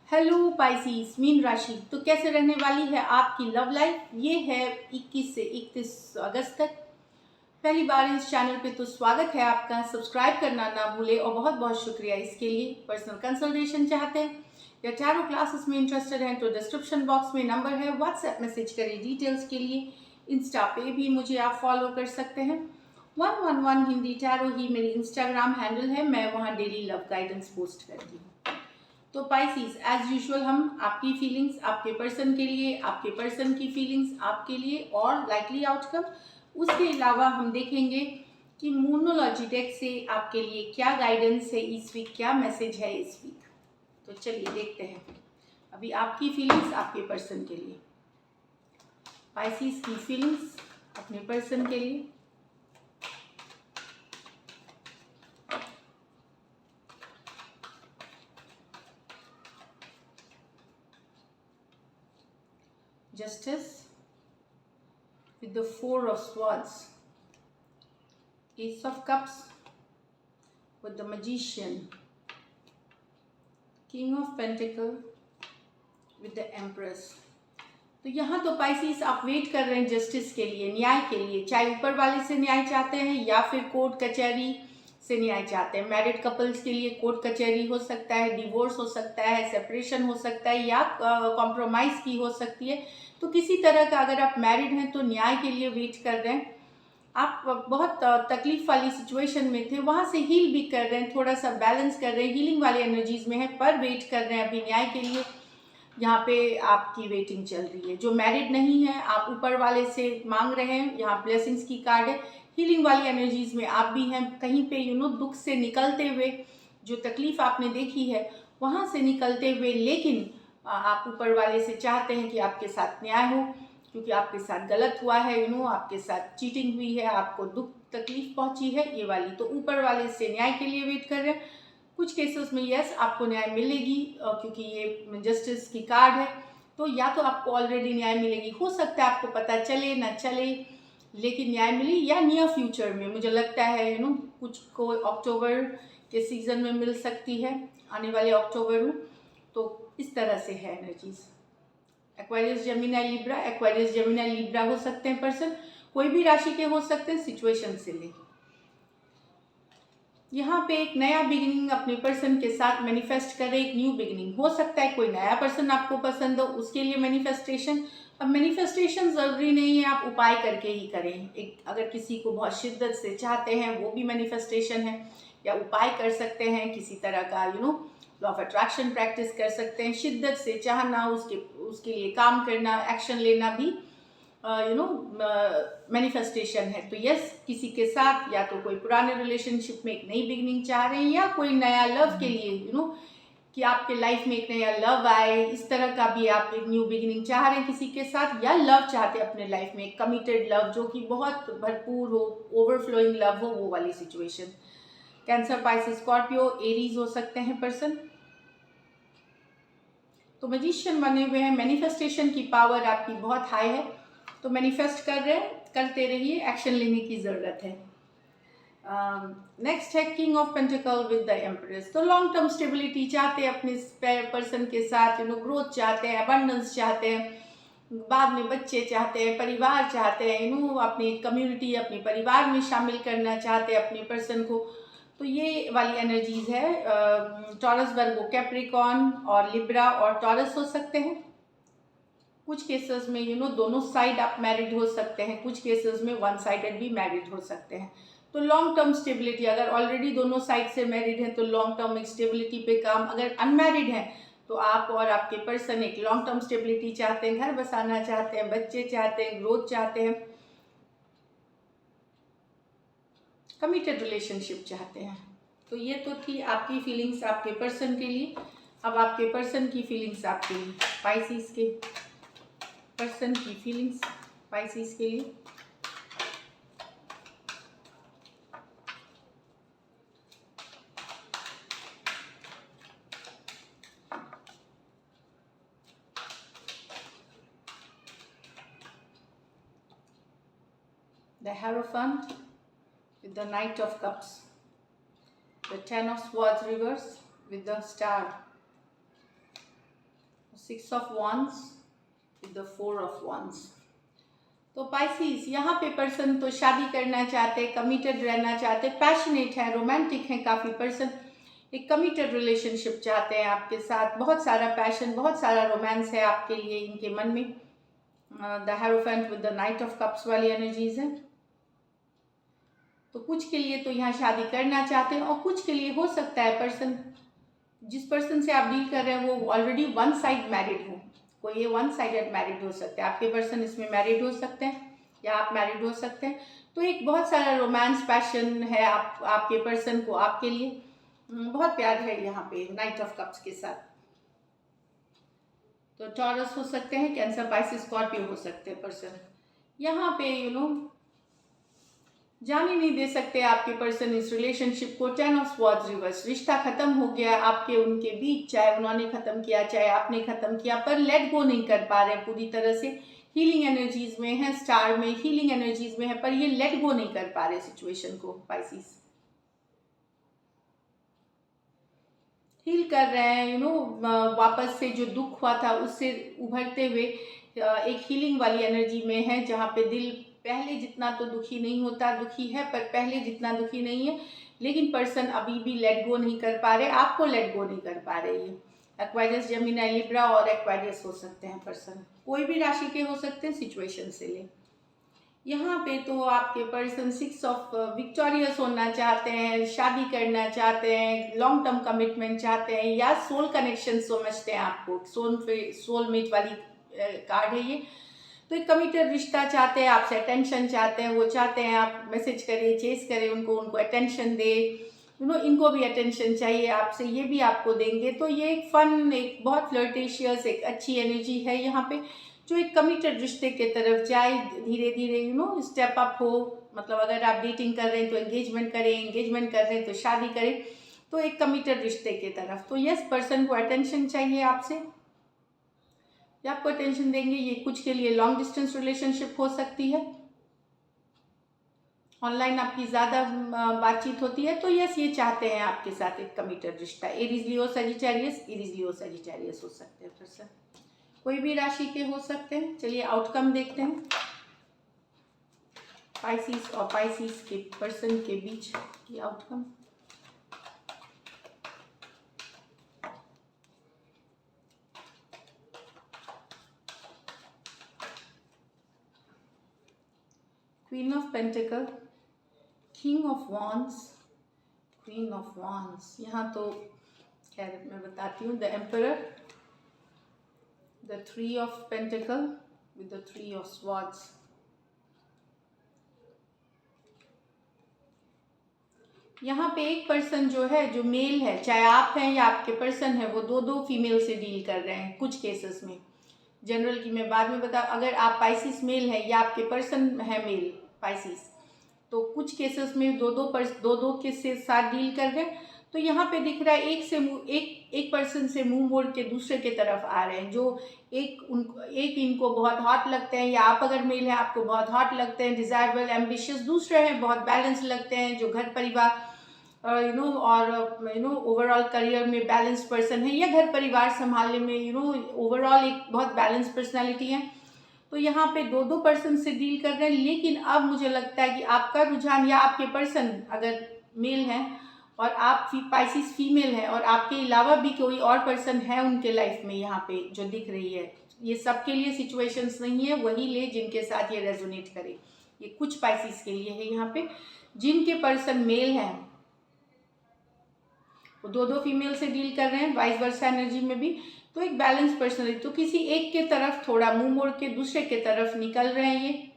Hello पाइसीस mean राशि। तो कैसे रहने वाली है आपकी लव लाइफ? ये है 21 से 31 अगस्त तक। पहली बार इस चैनल पे तो स्वागत है आपका। सब्सक्राइब करना ना भूले और बहुत बहुत शुक्रिया इसके लिए। पर्सनल कंसल्टेशन चाहते हैं या टैरो क्लासेस में इंटरेस्टेड हैं तो डिस्क्रिप्शन बॉक्स में नंबर है, व्हाट्सएप मैसेज करिए डिटेल्स के लिए। इंस्टा पे भी मुझे आप फॉलो कर सकते हैं। 111 हिंदी टैरो ही मेरी इंस्टाग्राम हैंडल है, मैं वहाँ डेली लव गाइडेंस पोस्ट करती हूँ। तो पाइसीज एज यूजुअल हम आपकी फीलिंग्स आपके पर्सन के लिए, आपके पर्सन की फीलिंग्स आपके लिए और लाइकली आउटकम। उसके अलावा हम देखेंगे कि मूनोलॉजी डेक से आपके लिए क्या गाइडेंस है इस वीक, क्या मैसेज है इस वीक। तो चलिए देखते हैं अभी आपकी फीलिंग्स आपके पर्सन के लिए। पाइसीज की फीलिंग्स अपने पर्सन के लिए। Justice with the 4 of Swords, Ace of Cups with the Magician, King of Pentacle with the Empress। तो यहाँ तो पाइसीस आप वेट कर रहे हैं जस्टिस के लिए, न्याय के लिए, चाहे ऊपर वाले से न्याय चाहते हैं या फिर कोर्ट कचहरी से न्याय चाहते हैं। मैरिड कपल्स के लिए कोर्ट कचहरी हो सकता है, डिवोर्स हो सकता है, सेपरेशन हो सकता है या कॉम्प्रोमाइज़ की हो सकती है। तो किसी तरह का अगर आप मैरिड हैं तो न्याय के लिए वेट कर रहे हैं। आप बहुत तकलीफ वाली सिचुएशन में थे, वहाँ से हील भी कर रहे हैं, थोड़ा सा बैलेंस कर रहे हैं, हीलिंग वाली एनर्जीज में है, पर वेट कर रहे हैं अभी न्याय के लिए। यहाँ पे आपकी वेटिंग चल रही है। जो मैरिड नहीं है आप ऊपर वाले से मांग रहे हैं, यहाँ ब्लेसिंग्स की कार्ड है। हीलिंग वाली एनर्जीज में आप भी हैं, कहीं पे दुख से निकलते हुए, जो तकलीफ आपने देखी है वहाँ से निकलते हुए, लेकिन आप ऊपर वाले से चाहते हैं कि आपके साथ न्याय हो, क्योंकि आपके साथ गलत हुआ है, आपके साथ चीटिंग हुई है, आपको दुख तकलीफ पहुंची है ये वाली। तो ऊपर वाले से न्याय के लिए वेट कर रहे हैं। कुछ केसेस में यस आपको न्याय मिलेगी, क्योंकि ये जस्टिस की कार्ड है। तो या तो आपको ऑलरेडी न्याय मिलेगी, हो सकता है आपको पता चले ना चले, लेकिन न्याय मिली, या नियर फ्यूचर में मुझे लगता है कुछ को अक्टूबर के सीजन में मिल सकती है, आने वाले अक्टूबर में। तो इस तरह से है energies. Aquarius Gemini Libra, Aquarius Gemini Libra हो सकते हैं पर्सन, कोई भी राशि के हो सकते हैं, सिचुएशन से ले। यहाँ पे एक नया बिगिनिंग अपने पर्सन के साथ मैनिफेस्ट करें, एक न्यू बिगिनिंग हो सकता है। कोई नया पर्सन आपको पसंद हो, उसके लिए मैनिफेस्टेशन। अब मैनिफेस्टेशन ज़रूरी नहीं है आप उपाय करके ही करें। एक अगर किसी को बहुत शिद्दत से चाहते हैं वो भी मैनिफेस्टेशन है, या उपाय कर सकते हैं किसी तरह का लॉ ऑफ अट्रैक्शन प्रैक्टिस कर सकते हैं। शिद्दत से चाहना, उसके लिए काम करना, एक्शन लेना भी मैनिफेस्टेशन है। तो यस, किसी के साथ या तो कोई पुराने रिलेशनशिप में एक नई बिगनिंग चाह रहे हैं, या कोई नया लव के लिए कि आपके लाइफ में एक नया लव आए, इस तरह का भी आप एक न्यू बिगिनिंग चाह रहे हैं किसी के साथ, या लव चाहते हैं अपने लाइफ में एक कमिटेड लव जो कि बहुत भरपूर हो, ओवरफ्लोइंग लव हो, वो वाली situation. Cancer, Pisces, Scorpio, Aries हो सकते हैं पर्सन। तो मैजिशियन बने हुए हैं, मैनिफेस्टेशन की पावर आपकी बहुत हाई है। तो मैनिफेस्ट कर रहे हैं, करते रहिए, एक्शन लेने की ज़रूरत है। नेक्स्ट है king of pentacle with the empress. तो लॉन्ग टर्म स्टेबिलिटी चाहते हैं अपने पर्सन के साथ, ग्रोथ चाहते हैं, अबंडेंस चाहते हैं, बाद में बच्चे चाहते हैं, परिवार चाहते हैं, अपनी कम्युनिटी, अपने परिवार में शामिल करना चाहते हैं अपने पर्सन को। तो ये वाली एनर्जीज है। टॉरस, वर्गो, कैप्रिकॉर्न और लिब्रा और टॉरस हो सकते हैं। कुछ केसेस में दोनों साइड आप मैरिड हो सकते हैं, कुछ केसेस में वन साइडेड भी मैरिड हो सकते हैं। तो लॉन्ग टर्म स्टेबिलिटी, अगर ऑलरेडी दोनों साइड से मैरिड हैं तो लॉन्ग टर्म स्टेबिलिटी पे काम। अगर अनमैरिड हैं तो आप और आपके पर्सन एक लॉन्ग टर्म स्टेबिलिटी चाहते हैं, घर बसाना चाहते हैं, बच्चे चाहते हैं, ग्रोथ चाहते हैं, कमिटेड रिलेशनशिप चाहते हैं। तो ये तो थी आपकी फीलिंग्स आपके पर्सन के लिए। अब आपके पर्सन की फीलिंग्स आपके लिए, पाइसीज के पर्सन की फीलिंग्स पाइसीज के लिए। The Hierophant with the Knight of Cups, the Ten of Swords reverse with the Star, 6 of wands with the 4 of wands। तो पाइसिस यहाँ पे पर्सन तो शादी करना चाहते हैं, कमिटेड रहना चाहते हैं, पैशनेट है, रोमांटिक है, काफ़ी पर्सन एक कमिटेड रिलेशनशिप चाहते हैं आपके साथ, बहुत सारा पैशन, बहुत सारा रोमांस है आपके लिए इनके मन में। The hierophant with the night of cups वाली एनर्जीज है। तो कुछ के लिए तो यहाँ शादी करना चाहते हैं, और कुछ के लिए हो सकता है पर्सन, जिस पर्सन से आप डील कर रहे हैं वो ऑलरेडी वन साइड मैरिड हो, कोई ये वन साइडेड मैरिड हो सकता है, आपके पर्सन इसमें मैरिड हो सकते हैं या आप मैरिड हो सकते हैं। तो एक बहुत सारा रोमांस पैशन है आपके पर्सन को आपके लिए, बहुत प्यार है यहाँ पे नाइट ऑफ कप्स के साथ। तो टॉरस हो सकते हैं, कैंसर, पाइसिस, स्कॉर्पियो हो सकते हैं पर्सन। यहाँ पे जाने नहीं दे सकते आपके पर्सन इस रिलेशनशिप को। 10 ऑफ स्वॉर्ड्स रिवर्स, रिश्ता खत्म हो गया आपके उनके बीच, चाहे उन्होंने खत्म किया चाहे आपने खत्म किया, पर लेट गो नहीं कर पा रहे पूरी तरह से। हीलिंग एनर्जीज में है, स्टार में हीलिंग एनर्जीज में है, पर ये लेट गो नहीं कर पा रहे सिचुएशन को। पाइसिस हील कर रहे हैं, वापस से जो दुख हुआ था उससे उभरते हुए एक हीलिंग वाली एनर्जी में है, जहाँ पे दिल पहले जितना तो दुखी नहीं होता, दुखी है पर पहले जितना दुखी नहीं है, लेकिन पर्सन अभी भी लेट गो नहीं कर पा रहे, आपको लेट गो नहीं कर पा रहे। ये एक्वारियस, जेमिनी, लिब्रा और एक्वारियस हो सकते हैं पर्सन, कोई भी राशि के हो सकते हैं सिचुएशन से ले। यहाँ पे तो आपके पर्सन 6 ऑफ विक्टोरियस होना चाहते हैं, शादी करना चाहते हैं, लॉन्ग टर्म कमिटमेंट चाहते हैं, या सोल कनेक्शन समझते हैं आपको, सोलमेट वाली कार्ड है ये। तो एक कमिटेड रिश्ता चाहते हैं, आपसे अटेंशन चाहते हैं, वो चाहते हैं आप मैसेज करें, चेस करें उनको अटेंशन दे, इनको भी अटेंशन चाहिए आपसे, ये भी आपको देंगे। तो ये एक फन, एक बहुत फ्लर्टेशियस, एक अच्छी एनर्जी है यहाँ पे, जो एक कमिटेड रिश्ते के तरफ जाए, धीरे धीरे स्टेप अप हो। मतलब अगर आप डेटिंग कर रहे हैं तो एंगेजमेंट करें, एंगेजमेंट कर रहे हैं तो शादी करें, तो एक कमिटेड रिश्ते के तरफ। तो यस, पर्सन को अटेंशन चाहिए आपसे, या आपको अटेंशन देंगे। ये कुछ के लिए लॉन्ग डिस्टेंस रिलेशनशिप हो सकती है, ऑनलाइन आपकी ज़्यादा बातचीत होती है, तो यस ये चाहते हैं आपके साथ एक कमिटेड रिश्ता। एरीज, लियो, सजिटेरियस, एरीज, लियो, सजिटेरियस हो सकते हैं पर्सन, कोई भी राशि के हो सकते हैं। चलिए आउटकम देखते हैं पाइसिस और पाइसिस के पर्सन के बीच की outcome. Queen of pentacle, king of wands, queen of wands. यहाँ तो खैर मैं बताती हूँ, the emperor, the 3 of pentacle with the 3 of swords. यहाँ पे एक पर्सन जो है, जो मेल है, चाहे आप हैं या आपके पर्सन है, वो दो फीमेल से डील कर रहे हैं कुछ केसेस में। जनरल की मैं बाद में बता, अगर आप पाइसिस मेल है या आपके पर्सन है मेल पाइसिस, तो कुछ केसेस में दो के साथ डील कर रहे हैं। तो यहाँ पे दिख रहा है एक पर्सन से मुंह मोड़ के दूसरे के तरफ आ रहे हैं, जो एक इनको बहुत हॉट लगते हैं, या आप अगर मेल है आपको बहुत हॉट लगते हैं, डिजायरेबल, एम्बिशियस। दूसरे हैं बहुत बैलेंस लगते हैं, जो घर परिवार और ओवरऑल करियर में बैलेंस पर्सन है, या घर परिवार संभालने में ओवरऑल एक बहुत बैलेंस पर्सनालिटी है। तो यहाँ पे दो पर्सन से डील कर रहे हैं, लेकिन अब मुझे लगता है कि आपका रुझान, या आपके पर्सन अगर मेल है और आप पाइसिस फीमेल है, और आपके अलावा भी कोई और पर्सन है उनके लाइफ में, यहाँ पे जो दिख रही है, ये सबके लिए सिचुएशंस नहीं है, वही ले जिनके साथ ये रेजोनेट करे। ये कुछ पाइसिस के लिए है यहाँ पे, जिनके पर्सन मेल हैं वो दो फीमेल से डील कर रहे हैं, वाइस वर्सा एनर्जी में भी। तो एक बैलेंस पर्सनलिटी, तो किसी एक के तरफ थोड़ा मुंह मोड़ के दूसरे के तरफ निकल रहे हैं। ये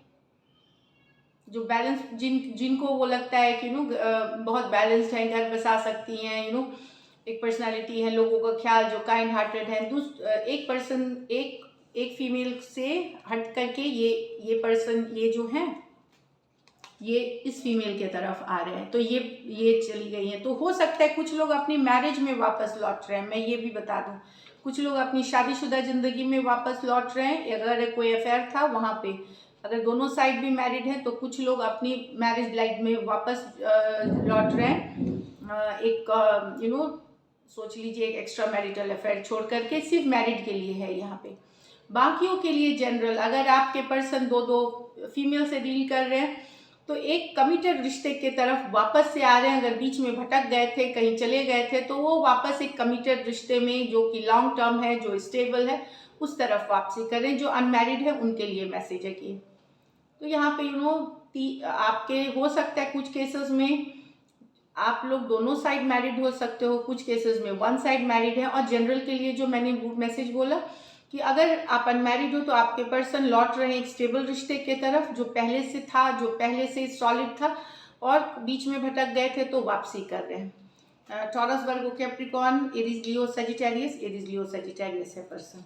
जो बैलेंस, जिनको वो लगता है कि बहुत बैलेंस्ड है, घर बसा सकती हैं, एक पर्सनालिटी है, लोगों का ख्याल, जो काइंड हार्टेड है। एक पर्सन एक फीमेल से हट करके ये पर्सन, ये जो है, ये इस फीमेल के तरफ आ रहे हैं, तो ये चली गई हैं। तो हो सकता है कुछ लोग अपनी मैरिज में वापस लौट रहे हैं, मैं ये भी बता दूं, कुछ लोग अपनी शादीशुदा ज़िंदगी में वापस लौट रहे हैं। अगर कोई अफेयर था वहाँ पे, अगर दोनों साइड भी मैरिड हैं, तो कुछ लोग अपनी मैरिज लाइफ में वापस लौट रहे हैं। एक सोच लीजिए एक एक्स्ट्रा मैरिटल अफेयर छोड़ करके सिर्फ मैरिड के लिए है यहाँ पे। बाकियों के लिए जनरल, अगर आपके पर्सन दो फीमेल से डील कर रहे हैं तो एक कमिटेड रिश्ते के तरफ वापस से आ रहे हैं। अगर बीच में भटक गए थे, कहीं चले गए थे, तो वो वापस एक कमिटेड रिश्ते में जो कि लॉन्ग टर्म है, जो स्टेबल है, उस तरफ वापसी करें। जो अनमैरिड है उनके लिए मैसेज है कि तो यहाँ पे आपके हो सकता है कुछ केसेस में आप लोग दोनों साइड मैरिड हो सकते हो, कुछ केसेस में वन साइड मैरिड है। और जनरल के लिए जो मैंने मैसेज बोला कि अगर आप अनमैरिड हो तो आपके पर्सन लौट रहे हैं एक स्टेबल रिश्ते के तरफ जो पहले से था, जो पहले से सॉलिड था, और बीच में भटक गए थे तो वापसी कर रहे हैं। टॉरस, वर्गो, कैप्रिकॉर्न, एरीज, लियो, सजिटेरियस। एरीज, लियो, सजिटेरियस है पर्सन।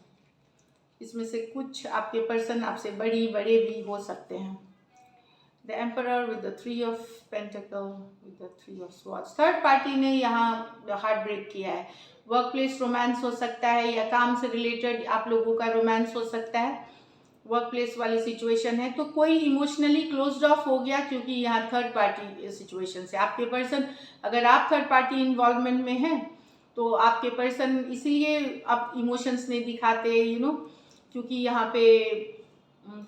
इसमें से कुछ आपके पर्सन आपसे बड़े भी हो सकते हैं। The emperor with the 3 of pentacle with the 3 of swords. Third party ने यहाँ हार्ट ब्रेक किया है। वर्क प्लेस रोमांस हो सकता है या काम से रिलेटेड आप लोगों का रोमांस हो सकता है। वर्क प्लेस वाली सिचुएशन है तो कोई इमोशनली क्लोज्ड ऑफ हो गया, क्योंकि यहाँ थर्ड पार्टी सिचुएशन से आपके पर्सन, अगर आप थर्ड पार्टी इन्वॉल्वमेंट में हैं तो आपके पर्सन इसीलिए अब इमोशंस नहीं दिखाते, क्योंकि यहाँ पे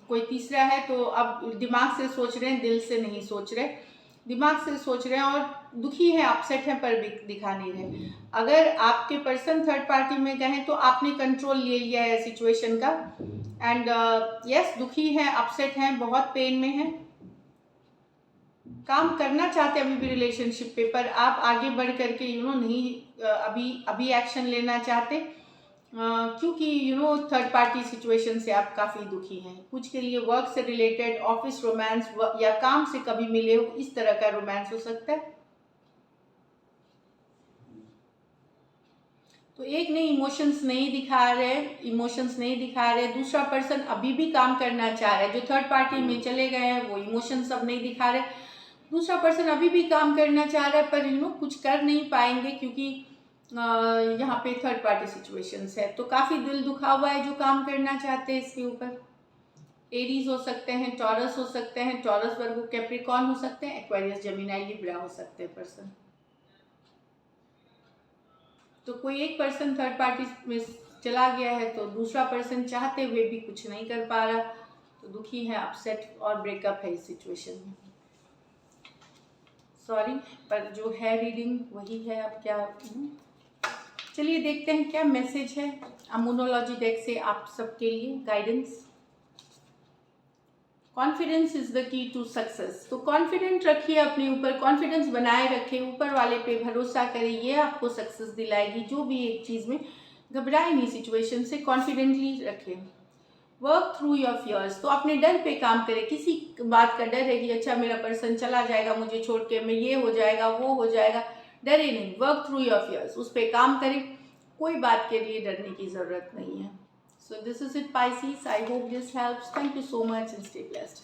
कोई तीसरा है तो अब दिमाग से सोच रहे हैं, दिल से नहीं सोच रहे। दिमाग से सोच रहे हैं और दुखी है, अपसेट है, पर दिखा नहीं रहे। अगर आपके पर्सन थर्ड पार्टी में गए तो आपने कंट्रोल ले लिया है सिचुएशन का। एंड यस, दुखी है, अपसेट हैं, बहुत पेन में हैं, काम करना चाहते हैं अभी भी रिलेशनशिप पे, पर आप आगे बढ़ करके नहीं अभी एक्शन लेना चाहते, क्योंकि थर्ड पार्टी सिचुएशन से आप काफ़ी दुखी हैं। कुछ के लिए वर्क से रिलेटेड, ऑफिस रोमांस या काम से कभी मिले हो, इस तरह का रोमांस हो सकता है। तो एक ने इमोशंस नहीं दिखा रहे, दूसरा पर्सन अभी भी काम करना चाह रहा है। जो थर्ड पार्टी में चले गए हैं वो इमोशंस अब नहीं दिखा रहे, दूसरा पर्सन अभी भी काम करना चाह रहा है, पर कुछ कर नहीं पाएंगे क्योंकि यहाँ पे थर्ड पार्टी सिचुएशंस है। तो काफ़ी दिल दुखा हुआ है जो काम करना चाहते हैं इसके ऊपर। एरीज हो सकते हैं, टॉरस हो सकते हैं, टॉरस, वर्गो, कैप्रिकॉर्न हो सकते हैं, एक्वेरियस, जेमिनी, लिब्रा हो सकते हैं पर्सन। तो कोई एक पर्सन थर्ड पार्टी में चला गया है तो दूसरा पर्सन चाहते हुए भी कुछ नहीं कर पा रहा, तो दुखी है, अपसेट और ब्रेकअप है इस सिचुएशन में। सॉरी, पर जो है रीडिंग वही है। अब क्या, चलिए देखते हैं क्या मैसेज है अमोनोलॉजी डेक से आप सबके लिए guidance. Confidence is the key to success. तो कॉन्फिडेंट रखिए अपने ऊपर, कॉन्फिडेंस बनाए रखिए, ऊपर वाले पे भरोसा करिए, ये आपको सक्सेस दिलाएगी। जो भी एक चीज़ में घबराए नहीं, सिचुएशन से कॉन्फिडेंटली रखिए। Work through your fears. तो अपने डर पे काम करें। किसी बात का डर है कि अच्छा मेरा पर्सन चला जाएगा मुझे छोड़ के, मैं ये हो जाएगा वो हो जाएगा, डरे नहीं। वर्क थ्रू योर फियर्स, उस पर काम करें, कोई बात के लिए डरने की ज़रूरत नहीं है। So this is it, Pisces. I hope this helps. Thank you so much and stay blessed.